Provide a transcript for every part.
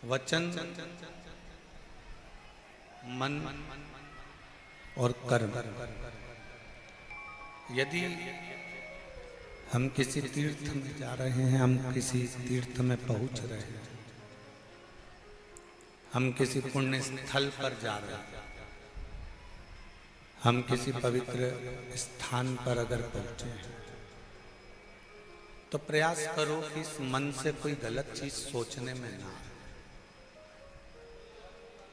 वचन, मन और कर्म। यदि हम किसी तीर्थ में जा रहे हैं, हम किसी तीर्थ में पहुंच रहे हैं, हम किसी पुण्य स्थल पर जा रहे हैं, हम किसी पवित्र स्थान पर अगर पहुंचे हैं, तो प्रयास करो कि इस मन से कोई गलत चीज सोचने में ना आए।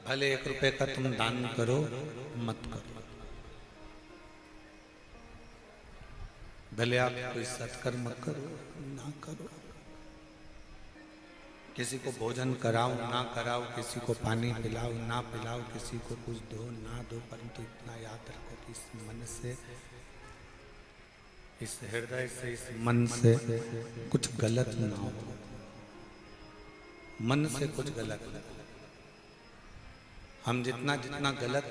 भले 1 रुपए का तुम दान करो, मत करो। भले आप कोई सत्कर्म करो, ना करो। किसी को भोजन कराओ, ना कराओ। किसी को पानी पिलाओ, ना पिलाओ। किसी को कुछ दो, ना दो। परंतु इतना याद रखो कि इस मन से, इस हृदय से, इस मन से कुछ गलत ना हो। मन से कुछ गलत ना हो। हम जितना जितना गलत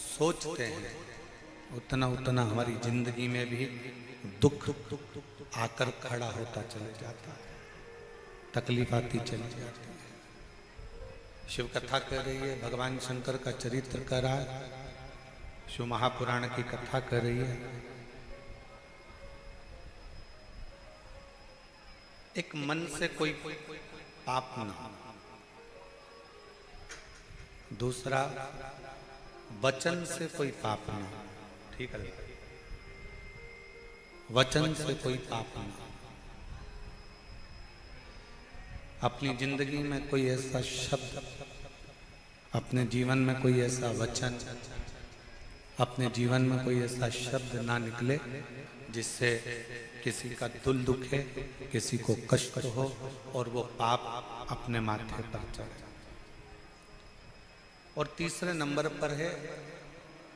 सोचते हैं, उतना उतना हमारी जिंदगी में भी दुख आकर खड़ा होता चले जाता है, तकलीफ आती चली जाती है। शिव कथा कर रही है, भगवान शंकर का चरित्र कर रहा है, शिव महापुराण की कथा कर रही है। एक मन से कोई पाप ना हो। दूसरा, वचन से कोई पाप ना हो। ठीक है, वचन से कोई पाप ना हो। अपनी जिंदगी में कोई ऐसा शब्द, अपने जीवन में कोई ऐसा वचन, अपने जीवन में कोई ऐसा शब्द ना निकले जिससे किसी का दिल दुखे, किसी को कष्ट हो और वो पाप अपने माथे पर चढ़े। और तीसरे नंबर पर है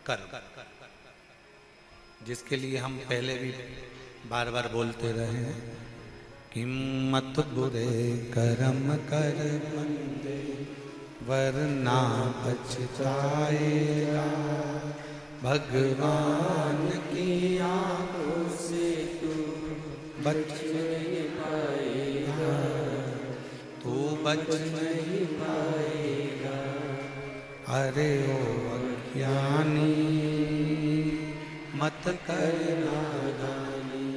कर्म, जिसके लिए हम पहले भी बार बार बोलते रहे हैं कि मत बुरे कर्म कर बंदे, वरना पछताएगा। भगवान की आंखों से तू बच नहीं पाएगा, तू बच नहीं पाएगा। अरे ओ अज्ञानी, मत कर नादानी।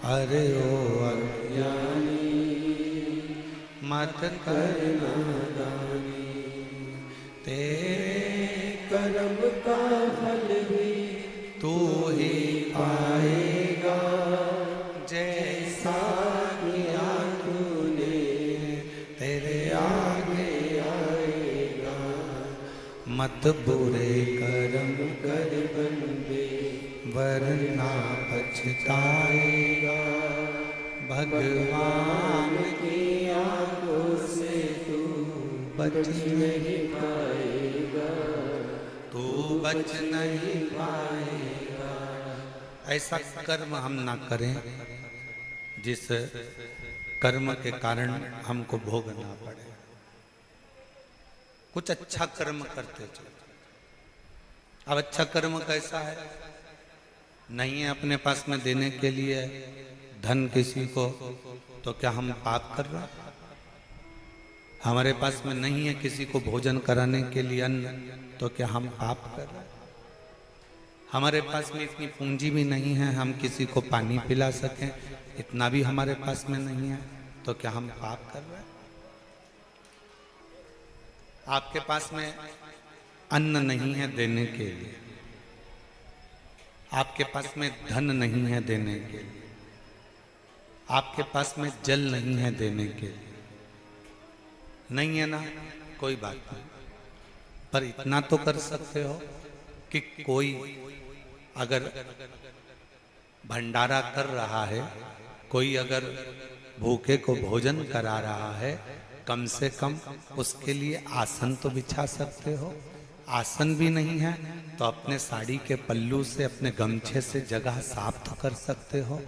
अरे ओ अज्ञानी, मत कर नादानी। तेरे कर्म का फल भी तू ही पाएगा, जैसा किया तूने तेरे आगे आएगा। मत बुरे कर्म कर बंदे, वरना पछताएगा। भगवान की आंखों से तू बच नहीं पाएगा, तू बच नहीं पाएगा। ऐसा कर्म हम ना करें जिस कर्म के कारण हमको भोगना पड़े। कुछ अच्छा कर्म करते चलो। अब अच्छा कर्म कैसा है? नहीं है अपने पास में देने के लिए धन किसी को, तो क्या हम पाप कर रहे हैं? हमारे पास में नहीं है किसी को भोजन कराने के लिए अन्न, तो क्या हम पाप कर रहे हैं? हमारे पास में इतनी पूंजी भी नहीं है हम किसी को पानी पिला सकें, इतना भी हमारे पास में नहीं है, तो क्या हम पाप कर रहे हैं? आपके पास में अन्न नहीं है देने के लिए, आपके पास में धन नहीं है देने के लिए, आपके पास में जल नहीं है देने के लिए, नहीं है ना, कोई बात नहीं। पर इतना तो कर सकते हो कि कोई अगर भंडारा कर रहा है, कोई अगर भूखे को भोजन करा रहा है, कम से कम उसके लिए आसन तो बिछा सकते हो। आसन भी नहीं है तो अपने साड़ी के पल्लू से, अपने गमछे से जगह साफ तो कर सकते हो।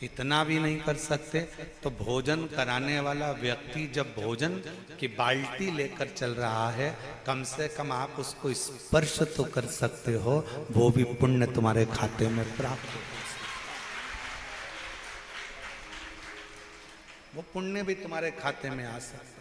इतना भी नहीं कर सकते तो भोजन कराने वाला व्यक्ति जब भोजन की बाल्टी लेकर चल रहा है, कम से कम आप उसको स्पर्श तो कर सकते हो, वो भी पुण्य तुम्हारे खाते में प्राप्त हो। वो पुण्य भी तुम्हारे खाते में आ सकता है।